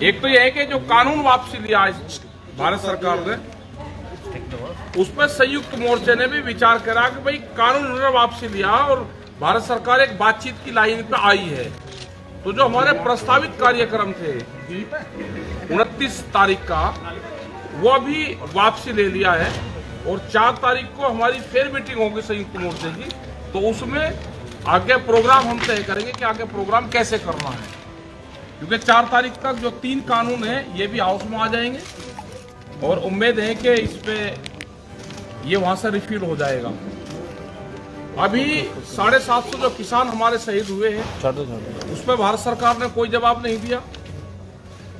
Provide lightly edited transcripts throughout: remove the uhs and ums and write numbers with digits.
एक तो यह है कि जो कानून वापसी लिया है भारत सरकार ने, उस पर संयुक्त मोर्चे ने भी विचार करा कि भाई कानून वापसी लिया और भारत सरकार एक बातचीत की लाइन पे आई है। तो जो हमारे प्रस्तावित कार्यक्रम थे 29 तारीख का, वो भी वापसी ले लिया है और 4 तारीख को हमारी फिर मीटिंग होगी संयुक्त मोर्चे की। तो उसमें आगे प्रोग्राम हम तय करेंगे कि आगे प्रोग्राम कैसे करना है, क्योंकि 4 तारीख तक जो 3 कानून है ये भी हाउस में आ जाएंगे और उम्मीद है कि इस पे ये वहां से रिफिल हो जाएगा। अभी 750 जो किसान हमारे शहीद हुए हैं उस पर भारत सरकार ने कोई जवाब नहीं दिया।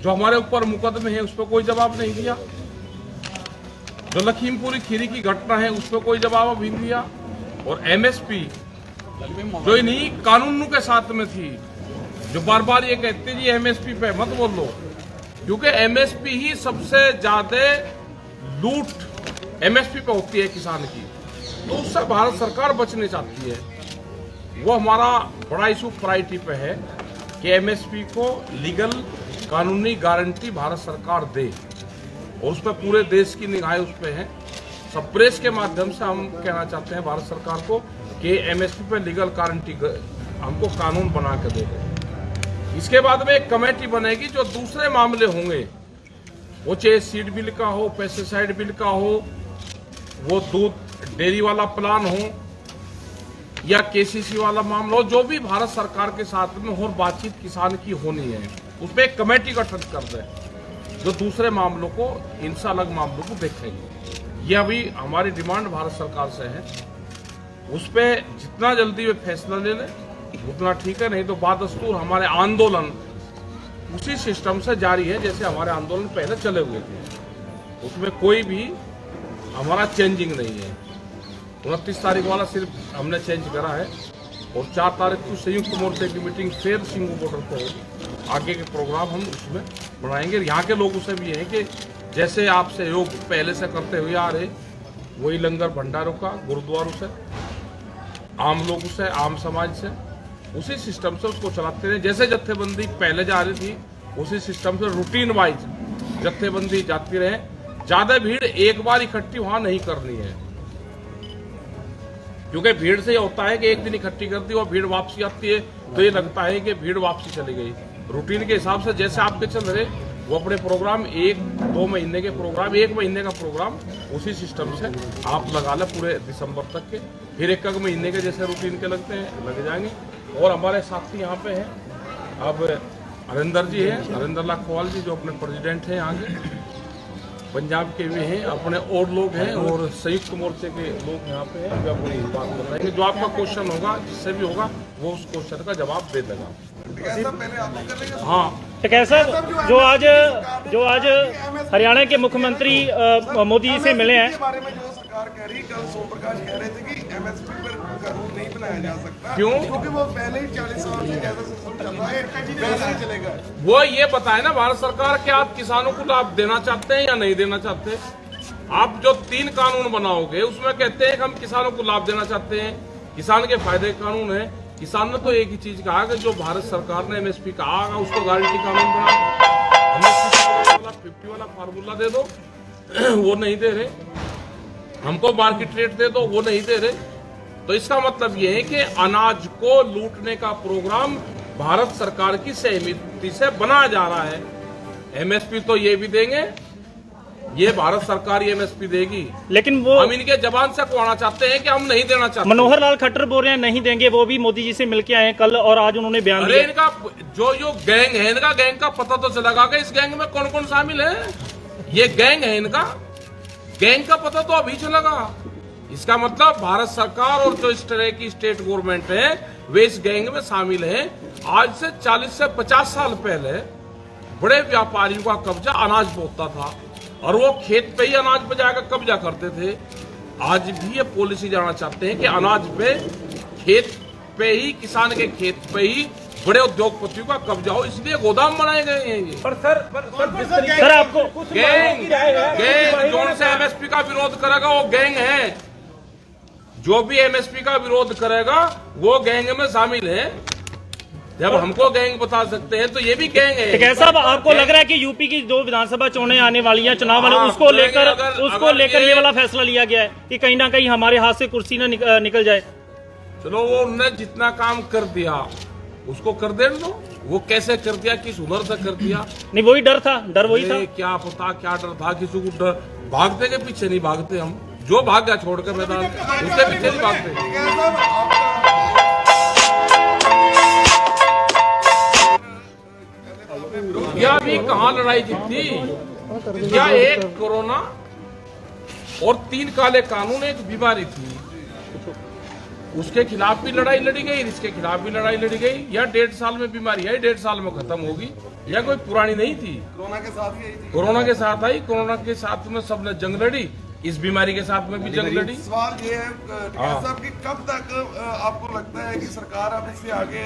जो हमारे ऊपर मुकदमे हैं उस पर कोई जवाब नहीं दिया। जो लखीमपुरी खीरी की घटना है उस पर कोई जवाब अभी नहीं दिया। और एमएसपी जो इन्हीं कानूनों के साथ में थी, जो बार बार ये कहते जी एमएसपी पे मत बोलो, क्योंकि एमएसपी ही सबसे ज्यादा लूट एमएसपी पे होती है किसान की, तो उससे भारत सरकार बचने चाहती है। वो हमारा बड़ा इशू प्रायोरिटी पे है कि एमएसपी को लीगल कानूनी गारंटी भारत सरकार दे, और उस पर पूरे देश की निगाहें उस पर हैं। सब प्रेस के माध्यम से हम कहना चाहते हैं भारत सरकार को कि एमएसपी पे लीगल गारंटी हमको कानून बना के दे। इसके बाद में एक कमेटी बनेगी जो दूसरे मामले होंगे, वो चाहे सीड बिल का हो, पेस्टिसाइड बिल का हो, वो दूध डेयरी वाला प्लान हो या केसीसी वाला मामला हो, जो भी भारत सरकार के साथ में और बातचीत किसान की होनी है, उसमें एक कमेटी गठन कर दे जो दूसरे मामलों को, इनसे अलग मामलों को देखेंगे। ये अभी हमारी डिमांड भारत सरकार से है। उस पर जितना जल्दी वे फैसला ले ले उतना ठीक है, नहीं तो बादस्तूर हमारे आंदोलन उसी सिस्टम से जारी है जैसे हमारे आंदोलन पहले चले हुए थे। उसमें कोई भी हमारा चेंजिंग नहीं है। 29 तारीख वाला सिर्फ हमने चेंज करा है और 4 तारीख को संयुक्त मोर्चे की मीटिंग फिर सिंगू बॉर्डर पर होगी। आगे के प्रोग्राम हम उसमें बनाएंगे। यहाँ के लोगों से भी है कि जैसे आप सहयोग पहले से करते हुए आ रहे, वही लंगर भंडारों का, गुरुद्वारों से, आम लोगों से, आम समाज से, उसी सिस्टम से उसको चलाते रहे। जैसे जत्थेबंदी पहले जा रही थी उसी सिस्टम से रूटीन वाइज जत्थेबंदी जाती रहे। ज्यादा भीड़ एक बार इकट्ठी वहां नहीं करनी है, क्योंकि भीड़ से ये होता है कि एक दिन इकट्ठी करती है और भीड़ वापसी आती है तो ये लगता है कि भीड़ वापसी चली गई। रूटीन के हिसाब से जैसे आपके चल रहे वो अपने प्रोग्राम 1-2 महीने के प्रोग्राम, 1 महीने का प्रोग्राम उसी सिस्टम से आप लगा लें पूरे दिसंबर तक के। फिर 1 महीने के जैसे रूटीन के लगते हैं लग जाएंगे। और हमारे साथी यहाँ पे हैं, अब हरिंदर जी हैं, हरिंदर लाल खोवाल जी जो अपने प्रेसिडेंट हैं यहाँ के, पंजाब के भी हैं, अपने और लोग हैं और संयुक्त मोर्चे के लोग यहाँ पे हैं, जो अपनी बात बताएंगे। जो आपका क्वेश्चन होगा, जिससे भी होगा, वो उस क्वेश्चन का जवाब दे देगा। हाँ, कैसा जो आज हरियाणा के मुख्यमंत्री मोदी जी से मिले हैं, बारे में जो सरकार कह रही, कल सोमप्रकाश कह रहे थे कि एमएसपी पर कानून नहीं बनाया जा सकता। क्यों? क्योंकि वो पहले ही 40 साल से ज्यादा सिस्टम चल रहा है, वैसे ही चलेगा। वो ये बताए ना भारत सरकार कि आप किसानों को लाभ देना चाहते हैं या नहीं देना चाहते। आप जो 3 कानून बनाओगे उसमें कहते हैं कि हम किसानों को लाभ देना चाहते हैं, किसान के फायदे कानून है। किसान ने तो एक ही चीज कहा कि जो भारत सरकार ने एमएसपी कहा उसको गारंटी कानून बना, हमें 50 वाला फार्मूला दे दो, वो नहीं दे रहे। हमको मार्केट रेट दे दो, वो नहीं दे रहे। तो इसका मतलब ये है कि अनाज को लूटने का प्रोग्राम भारत सरकार की सहमति से बनाया जा रहा है। एमएसपी तो ये भी देंगे, ये भारत सरकार ही एमएसपी देगी, लेकिन वो हम इनके जबान से कहना चाहते हैं कि हम नहीं देना चाहते। मनोहर लाल खट्टर बोल रहे हैं नहीं देंगे, वो भी मोदी जी से मिलके आए कल और आज उन्होंने बयान अरे दिया। इनका जो गैंग है, इनका गैंग का पता तो चलेगा कि इस गैंग में कौन कौन शामिल है। ये गैंग है इनका, गैंग का पता तो अभी चलेगा। इसका मतलब भारत सरकार और जो इस तरह की स्टेट गवर्नमेंट है वे इस गैंग में शामिल है। आज से 40 से 50 साल पहले बड़े व्यापारियों का कब्जा अनाज पे होता था और वो खेत पे ही अनाज पे जाकर कब्जा करते थे। आज भी ये पॉलिसी जाना चाहते हैं कि अनाज पे, खेत पे ही, किसान के खेत पे ही बड़े उद्योगपतियों का कब्जा हो, इसलिए गोदाम बनाए गए हैं ये। पर सर आपको गैंग जोन से एमएसपी का विरोध करेगा वो गैंग है, जो भी एमएसपी का विरोध करेगा वो गैंग में शामिल है। जब हमको गैंग बता सकते हैं तो ये भी गैंग है। टिकैत साहब, आपको लग रहा है कि यूपी की जो विधानसभा चुनाव आने वाली है, चुनाव वाले, हाँ, उसको लेकर अगर ये वाला फैसला लिया गया है कि कहीं ना कहीं हमारे हाथ से कुर्सी ना निकल जाए? चलो, वो उन्होंने जितना काम कर दिया उसको कर देने दो। वो कैसे कर दिया, किस हुनर से कर दिया? नहीं, वही डर था, डर वही था। क्या पता क्या डर था, किसी को डर। भागते के पीछे नहीं भागते हम, जो भाग गया छोड़कर मैदान उसके पीछे नहीं भागते। क्या भी कहाँ लड़ाई जीती? क्या एक कोरोना और 3 काले कानून एक बीमारी थी, उसके खिलाफ भी लड़ाई लड़ी गई, इसके खिलाफ भी लड़ाई लड़ी गई। या 1.5 साल में बीमारी आई, 1.5 साल में खत्म होगी, या कोई पुरानी नहीं थी। कोरोना के साथ ही आई थी। कोरोना के साथ आई, कोरोना के साथ में सबने जंग लड़ी, इस बीमारी के साथ में भी जंग लड़ी। सवाल ये है टिकैत साहब कि कब तक आपको लगता है कि सरकार अब इससे आगे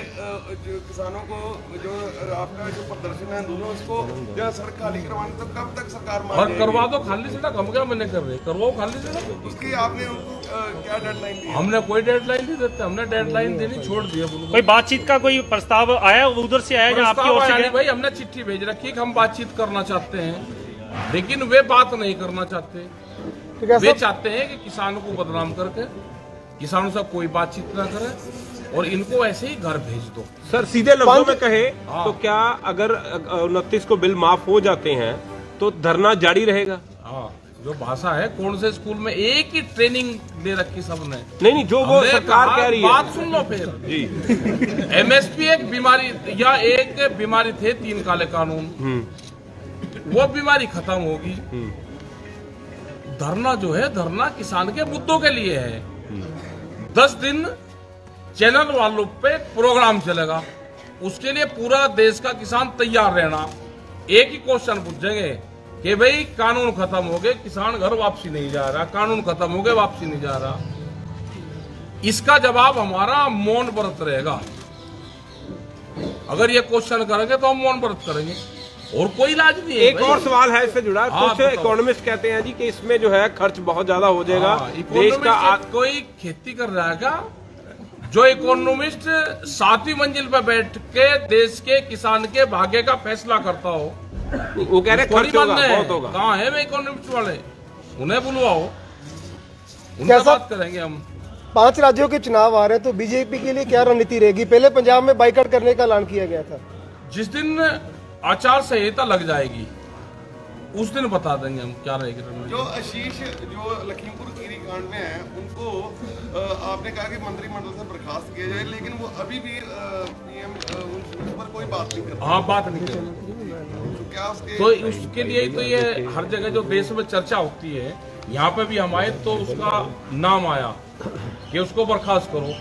जो किसानों को जो आपका जो प्रदर्शन है आंदोलन उसको जो सड़क खाली करवाने, तो कब तक सरकार मान और जाएगी? करवा दो खाली सड़क, हम क्या मना कर रहे, करवाओ खाली सड़क। उसकी आपने उनको क्या डेडलाइन दी? हमने कोई डेडलाइन नहीं देते, हमने डेडलाइन देनी छोड़ दी। कोई बातचीत का कोई प्रस्ताव आया उधर से, आया आपकी ओर से? भाई हमने चिट्ठी भेज रखी है कि हम बातचीत करना चाहते हैं, लेकिन वे बात नहीं करना चाहते। वे चाहते हैं कि किसानों को बदनाम करके किसानों से कोई बातचीत ना करे और इनको ऐसे ही घर भेज दो। सर, सीधे लफ्जों में कहे हाँ। तो क्या अगर 29 को बिल माफ हो जाते हैं तो धरना जारी रहेगा? हाँ, जो भाषा है, कौन से स्कूल में एक ही ट्रेनिंग दे रखी सबने? नहीं, जो वो हमने सरकार कहा, कह रही है। बात सुन लो फिर जी। एमएसपी एक बीमारी या एक बीमारी थे 3 काले कानून, वो बीमारी खत्म होगी। धरना जो है, धरना किसान के मुद्दों के लिए है। 10 दिन चैनल वालों पे प्रोग्राम चलेगा, उसके लिए पूरा देश का किसान तैयार रहना। एक ही क्वेश्चन पूछेंगे कि भाई कानून खत्म हो गए, किसान घर वापसी नहीं जा रहा, कानून खत्म हो गए वापसी नहीं जा रहा। इसका जवाब हमारा मौन व्रत रहेगा। अगर ये क्वेश्चन करेंगे तो हम मौन व्रत करेंगे, और कोई इलाज नहीं है। एक और सवाल है इससे जुड़ा। हाँ, कुछ बताओ। इकोनॉमिस्ट कहते हैं जी कि इसमें जो है खर्च बहुत ज्यादा हो जाएगा। देश का कोई खेती कर रहा है क्या? जो इकोनॉमिस्ट 7वीं मंजिल पर बैठ के देश के किसान के भाग्य का फैसला करता हो, वो कह रहे हैं खर्च होगा, बहुत होगा। कहाँ है वे इकोनॉमिस्ट वाले? उन्हें बुलवाओ, उनसे कैसा- बात करेंगे हम। 5 राज्यों के चुनाव आ रहे हैं, तो बीजेपी के लिए क्या रणनीति रहेगी? पहले पंजाब में बाइकआउट करने का ऐलान किया गया था। जिस दिन आचार संहिता लग जाएगी उस दिन बता देंगे हम क्या रहेगी रणनीति। जो आशीष जो लखीमपुर खीरी कांड में है, उनको आपने कहा कि मंत्रिमंडल से बर्खास्त किया जाए, लेकिन वो अभी भी पीएम उस पर कोई बात नहीं करता। हाँ, बात नहीं करेंगे। तो क्या उसके तो उसके लिए तो ये हर जगह जो देश में चर्चा होती है, यहाँ पे भी हम आए तो उसका नाम आया कि उसको बर्खास्त करो,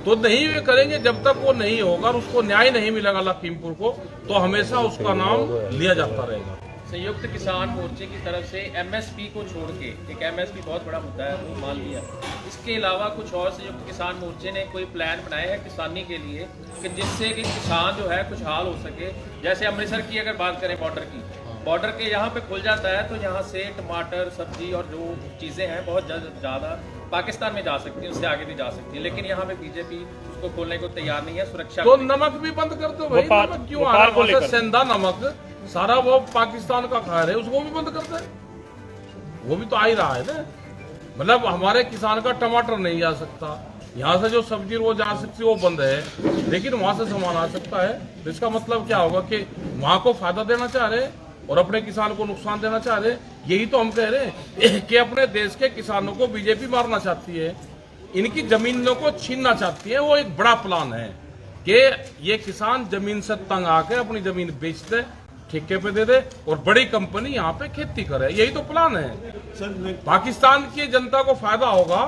तो नहीं वे करेंगे जब तक वो नहीं होगा और उसको न्याय नहीं मिलेगा लखीमपुर को, तो हमेशा उसका नाम लिया जाता रहेगा। संयुक्त किसान मोर्चे की तरफ से एमएसपी को छोड़ के, एक एमएसपी बहुत बड़ा मुद्दा है वो मान लिया, इसके अलावा कुछ और संयुक्त किसान मोर्चे ने कोई प्लान बनाया है किसानी के लिए कि जिससे कि किसान जो है खुशहाल हो सके? जैसे अमृतसर की अगर बात करें, बॉर्डर की, बॉर्डर के यहाँ पे खुल जाता है तो यहाँ से टमाटर, सब्जी और जो चीज़ें हैं बहुत ज़्यादा पाकिस्तान में जा सकती है, उससे आगे भी जा सकती है, लेकिन यहाँ पे बीजेपी उसको खोलने को तैयार नहीं है। सुरक्षा तो नमक भी बंद कर दो भाई, नमक क्यों आ रहा है? सेंधा नमक सारा वो पाकिस्तान का खा रहे, उसको भी बंद कर दे, वो भी तो आ ही रहा है ना। मतलब हमारे किसान का टमाटर नहीं जा सकता, यहाँ से जो सब्जी वो जा सकती है वो बंद है, लेकिन वहां से सामान आ सकता है। तो इसका मतलब क्या होगा कि वहां को फायदा देना चाह रहे और अपने किसान को नुकसान देना चाह रहे। यही तो हम कह रहे हैं कि अपने देश के किसानों को बीजेपी मारना चाहती है, इनकी जमीनों को छीनना चाहती है। वो एक बड़ा प्लान है कि ये किसान जमीन से तंग आके अपनी जमीन बेच दे, ठेके पे दे दे और बड़ी कंपनी यहाँ पे खेती करे। यही तो प्लान है। पाकिस्तान की जनता को फायदा होगा,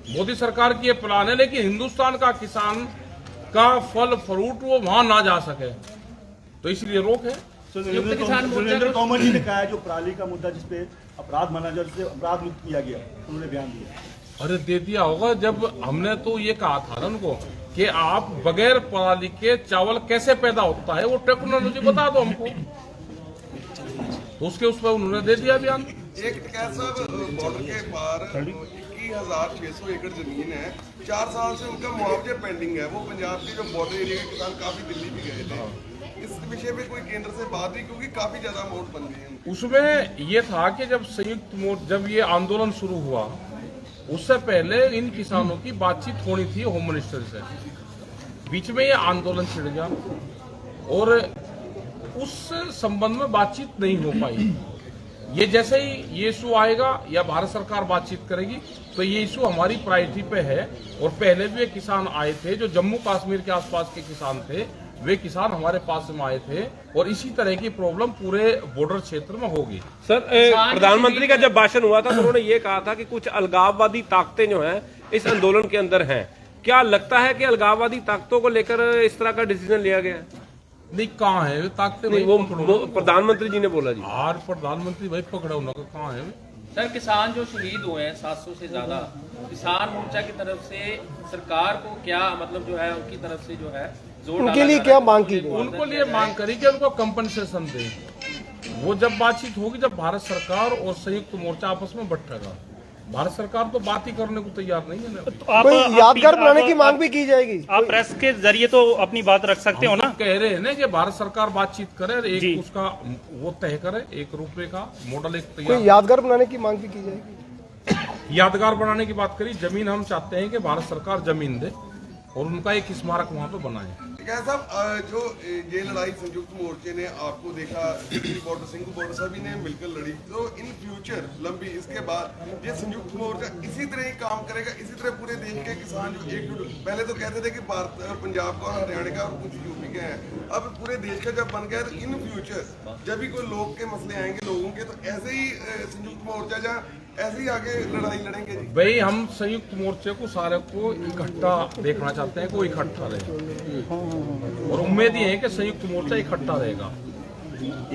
मोदी सरकार की ये प्लान है, लेकिन हिंदुस्तान का किसान का फल फ्रूट वो वहां ना जा सके, तो इसलिए रोक है। सुरेंद्र तोमर जी ने कहा है जो पराली का मुद्दा जिसपे अपराध माना जाए, जिससे अपराध मुक्त किया गया, उन्होंने बयान दिया। अरे दे दिया होगा, जब हमने तो ये कहा था ना उनको कि आप बगैर पराली के चावल कैसे पैदा होता है वो टेक्नोलॉजी बता दो हमको, तो उसके उस पर उन्होंने दे दिया बयान। एक टिकैत साहब बॉर्डर के पार 21 32,600 एकड़ जमीन है, 4 साल से उनका मुआवजा पेंडिंग है। वो पंजाब के जो बॉर्डर एरिया के किसान काफी दिल्ली भी गए थे। इस विषय पे कोई केंद्र से बात हुई, क्योंकि काफी ज्यादा अमाउंट बन गई है। उसमें ये था कि जब संयुक्त मोर्चा जब ये आंदोलन शुरू हुआ, उससे पहले इन किसानों की बातचीत होनी थी होम मिनिस्टर से। बीच में ये आंदोलन छिड़ गया और उस संबंध में बातचीत नहीं हो पाई। ये जैसे ही ये इशू आएगा या भारत सरकार बातचीत करेगी तो ये इशू हमारी प्रायोरिटी पे है। और पहले भी ये किसान आए थे जो जम्मू कश्मीर के आसपास के किसान थे, वे किसान हमारे पास में आए थे और इसी तरह की प्रॉब्लम पूरे बॉर्डर क्षेत्र में होगी। सर, प्रधानमंत्री का जब भाषण हुआ था तो उन्होंने ये कहा था कि कुछ अलगाववादी ताकतें जो हैं इस आंदोलन के अंदर हैं। क्या लगता है कि अलगाववादी ताकतों को लेकर इस तरह का डिसीजन लिया गया है? नहीं, कहाँ है ताकते? नहीं, वो प्रधानमंत्री जी ने बोला जी। और प्रधानमंत्री भाई पकड़ा उन्होंने, कहाँ है? सर, किसान जो शहीद हुए हैं 700 से ज्यादा, किसान मोर्चा की तरफ से सरकार को क्या मतलब जो है उनकी तरफ से जो है जोर उनके लिए क्या मांग की गई? उनको लिए मांग करी कि उनको कंपनसेशन दें। वो जब बातचीत होगी, जब भारत सरकार और संयुक्त मोर्चा आपस में बैठेगा। भारत सरकार तो बात ही करने को तैयार नहीं है ना। तो आप कोई यादगार बनाने की मांग भी की जाएगी? आप प्रेस के जरिए तो अपनी बात रख सकते हो ना। कह रहे हैं ना कि भारत सरकार बातचीत करे, जी। एक उसका वो तय करे, एक रुपए का मॉडल एक कोई तैयार। यादगार बनाने की मांग भी की जाएगी? यादगार बनाने की बात करी, जमीन हम चाहते हैं कि भारत सरकार जमीन दे और उनका एक स्मारक वहाँ पे बनाए। क्या साहब, जो ये लड़ाई संयुक्त मोर्चे ने आपको देखा, बॉर्डर सिंघू बॉर्डर सभी ने मिलकर लड़ी, तो इन फ्यूचर लंबी इसके बाद ये संयुक्त मोर्चा इसी तरह ही काम करेगा, इसी तरह पूरे देश के किसान जो एकजुट, पहले तो कहते थे कि भारत पंजाब का और हरियाणा का और कुछ यूपी के हैं, अब पूरे देश का जब बन गया तो इन फ्यूचर जब भी कोई लोग के मसले आएंगे लोगों के, तो ऐसे ही संयुक्त मोर्चा या ऐसे ही आगे लड़ाई लड़ेंगे जी। भाई हम संयुक्त मोर्चे को सारे को इकट्ठा देखना चाहते हैं, कोई इकट्ठा रहे और उम्मीद ही है कि संयुक्त मोर्चा इकट्ठा रहेगा।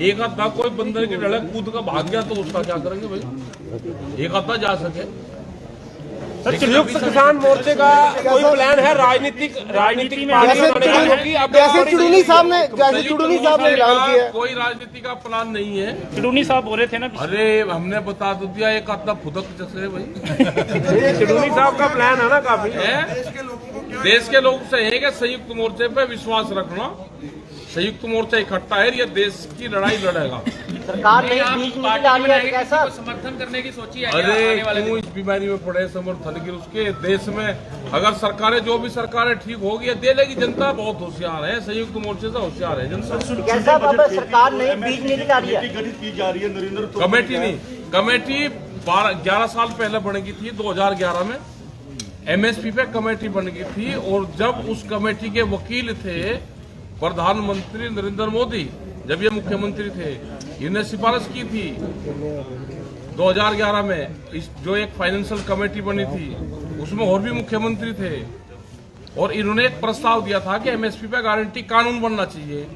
एक आधा कोई बंदर की लड़क कूद का भाग गया तो उसका क्या करेंगे भाई? एक आधा जा सके। संयुक्त किसान मोर्चे का कोई प्लान है राजनीतिक में जैसे चुड़ूनी साहब ने ऐलान किया है। कोई राजनीति का प्लान नहीं है। चिड़ूनी साहब बोल रहे थे ना। अरे हमने बता तो दिया, एक आधा फुदक जैसे भाई। चिड़ूनी साहब का प्लान है ना काफी। देश के लोग से है कि संयुक्त मोर्चे पे विश्वास रखना, संयुक्त मोर्चा इकट्ठा है, ये देश की लड़ाई लड़ेगा। सरकार ने बीज नीति डाली है कैसा? समर्थन करने की सोची है? अरे क्यों इस बीमारी में पड़े समर्थन की? उसके देश में अगर सरकारें जो भी सरकारें ठीक होगी दे लेगी। जनता बहुत होशियार है, संयुक्त मोर्चे से होशियार है जनता। कैसा? अब सरकार ने बीज नीति डाली है, गठित की जा रही है। नरेंद्र कमेटी नहीं, कमेटी 11 साल पहले बनेगी थी, 2011 में MSP पे कमेटी बन गई थी। और जब उस कमेटी के वकील थे प्रधानमंत्री नरेंद्र मोदी, जब ये मुख्यमंत्री थे, इन्हें सिफारिश की थी 2011 में। इस जो एक फाइनेंशियल कमेटी बनी थी उसमें और भी मुख्यमंत्री थे और इन्होंने एक प्रस्ताव दिया था कि MSP पे गारंटी कानून बनना चाहिए।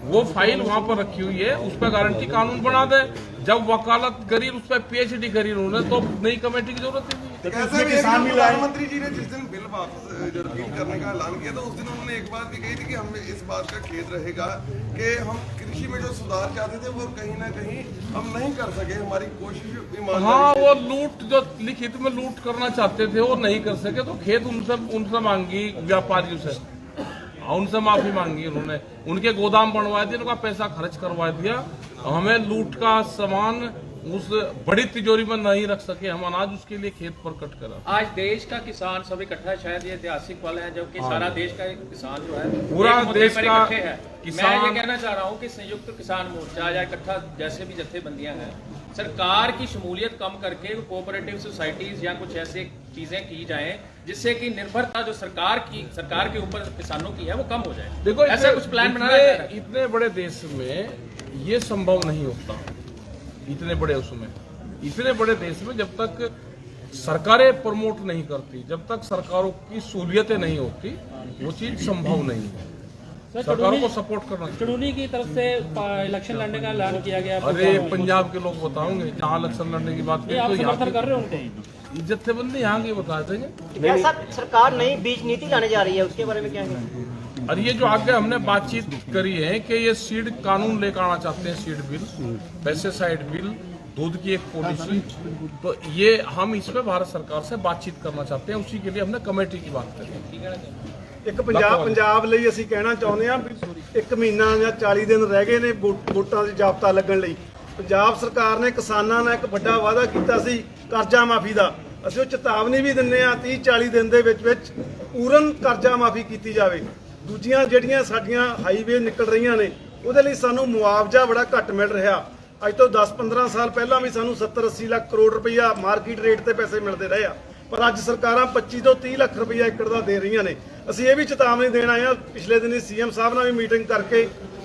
वो फाइल वहां पर रखी हुई है, उस पर गारंटी कानून बना दे। जब वकालत करी, उस पर PhD करी उन्होंने, तो नई कमेटी की जरूरत नहीं। प्रधानमंत्री जी ने जिस दिन बिल वापस जो रिपील करने का ऐलान किया था, उस दिन उन्होंने एक बात भी कही थी कि हमें इस बात का खेद रहेगा कि हम कृषि में जो सुधार चाहते थे वो कहीं ना कहीं हम नहीं कर सके। हमारी कोशिश हाँ, वो लूट जो लिखित में लूट करना चाहते थे वो नहीं कर सके, तो खेद उनसे मांगी व्यापारियों से, उनसे माफी मांगी उन्होंने। उनके गोदाम बनवा दिए, उनका पैसा खर्च करवा दिया। हमें लूट का सामान उस बड़ी तिजोरी में नहीं रख सके हम अनाज, उसके लिए खेत प्रकट करा। आज देश का किसान सब इकट्ठा, शायद ये ऐतिहासिक पल है जबकि सारा देश का किसान जो है पूरा एक मुद्दे देश पर का इकट्ठे है। मैं ये कहना चाह रहा हूँ कि संयुक्त किसान मोर्चा या इकट्ठा जैसे भी जत्थेबंदियां हैं, सरकार की शमूलियत कम करके कोऑपरेटिव सोसाइटीज या कुछ ऐसे चीजें की जाएं जिससे कि निर्भरता जो सरकार के ऊपर किसानों की है वो कम हो जाए। देखो, ऐसा कुछ प्लान बनाना चाह रहा है। इतने बड़े देश में ये संभव नहीं होता। इतने बड़े उसमें, इतने बड़े देश में जब तक सरकारें प्रमोट नहीं करती, जब तक सरकारों की सहूलियतें नहीं होती, वो चीज संभव नहीं है। सरकारों को सपोर्ट करना चाहिए। चिड़ूनी की तरफ से इलेक्शन लड़ने का ऐलान किया गया। अरे पंजाब के लोग बताओगे, जहाँ इलेक्शन लड़ने की बात करें तो यहाँ कर रहे हो उनको जत्थेबंदी यहाँ की बता देंगे। कैसा? सरकार नई बीज नीति लाने जा रही है, उसके बारे में क्या है? और ये जो आगे हमने बातचीत करी है कि ये सीड कानून लेकर आना चाहते हैं, सीड बिल, पेस्टिसाइड बिल, दूध की एक पॉलिसी, तो ये हम इस पे भारत सरकार से बातचीत करना चाहते हैं, उसी के लिए हमने कमेटी की बात करी। ਇੱਕ ਪੰਜਾਬ ਲਈ ਅਸੀਂ ਕਹਿਣਾ ਚਾਹੁੰਦੇ ਹਾਂ ਵੀ 1 ਮਹੀਨਾ ਜਾਂ 40 ਦਿਨ ਰਹਿ ਗਏ ਨੇ ਵੋਟਾਂ ਦੀ ਜਾਬਤਾ ਲੱਗਣ ਲਈ। ਪੰਜਾਬ ਸਰਕਾਰ ਨੇ ਕਿਸਾਨਾਂ ਨਾਲ ਇੱਕ ਵੱਡਾ ਵਾਅਦਾ ਕੀਤਾ ਸੀ ਕਰਜ਼ਾ ਮਾਫੀ ਦਾ। ਅਸੀਂ ਉਹ ਚੇਤਾਵਨੀ ਵੀ ਦਿੰਦੇ ਹਾਂ 30-40 ਦਿਨ ਦੇ ਵਿੱਚ ਪੂਰਨ ਕਰਜ਼ਾ ਮਾਫੀ ਕੀਤੀ ਜਾਵੇ। ਦੂਜੀਆਂ ਜਿਹੜੀਆਂ ਸਾਡੀਆਂ ਹਾਈਵੇ ਨਿਕਲ ਰਹੀਆਂ ਨੇ ਉਹਦੇ ਲਈ ਸਾਨੂੰ ਮੁਆਵਜ਼ਾ ਬੜਾ ਘੱਟ ਮਿਲ ਰਿਹਾ। ਅੱਜ ਤੋਂ 10-15 ਸਾਲ ਪਹਿਲਾਂ ਵੀ ਸਾਨੂੰ 70-80 ਲੱਖ ਕਰੋੜ ਰੁਪਈਆ ਮਾਰਕੀਟ ਰੇਟ ਤੇ ਪੈਸੇ ਮਿਲਦੇ ਰਹੇ ਆ, ਪਰ ਅੱਜ ਸਰਕਾਰਾਂ 25 ਤੋਂ 30 ਲੱਖ ਰੁਪਈਆ ਏਕੜ ਦਾ ਦੇ ਰਹੀਆਂ ਨੇ। ਅਸੀਂ ਇਹ ਵੀ ਚੇਤਾਵਨੀ ਦੇਣ ਆਏ ਹਾਂ, ਪਿਛਲੇ ਦਿਨੀ ਸੀਐਮ ਸਾਹਿਬ ਨਾਲ ਵੀ ਮੀਟਿੰਗ ਕਰਕੇ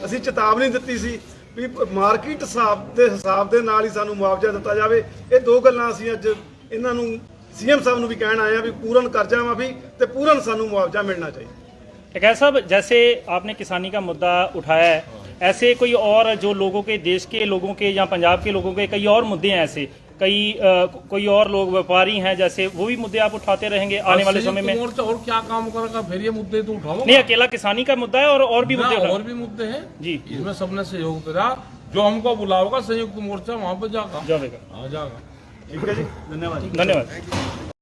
ਅਸੀਂ ਚੇਤਾਵਨੀ ਦਿੱਤੀ ਸੀ ਵੀ ਮਾਰਕੀਟ ਹਿਸਾਬ ਦੇ ਨਾਲ ਹੀ ਸਾਨੂੰ ਮੁਆਵਜ਼ਾ ਦਿੱਤਾ ਜਾਵੇ। ਇਹ ਦੋ ਗੱਲਾਂ ਅਸੀਂ ਅੱਜ ਇਹਨਾਂ ਨੂੰ सीएम साहब ਨੂੰ ਵੀ ਕਹਿਣ ਆਏ ਆ ਵੀ ਪੂਰਨ ਕਰਜ਼ਾ ਮਾਫੀ ਤੇ ਪੂਰਨ ਸਾਨੂੰ ਮੁਆਵਜ਼ਾ ਮਿਲਣਾ चाहिए। टिकैत साहब, जैसे आपने किसानी का मुद्दा उठाया है, ऐसे कोई और जो लोगों के, देश के लोगों के या पंजाब के लोगों के कई और मुद्दे हैं, ऐसे कोई और लोग व्यापारी हैं, जैसे वो भी मुद्दे आप उठाते रहेंगे आने वाले समय में? मोर्चा और क्या काम करेगा, फिर ये मुद्दे तो उठाओ नहीं, अकेला किसानी का मुद्दा है और भी मुद्दे और भी मुद्दे हैं जी। इसमें सबने सहयोग करा, जो हमको बुलाओगा संयुक्त मोर्चा वहाँ पे जाएगा जाएगा। आ जाएगा। ठीक है जी, धन्यवाद। धन्यवाद।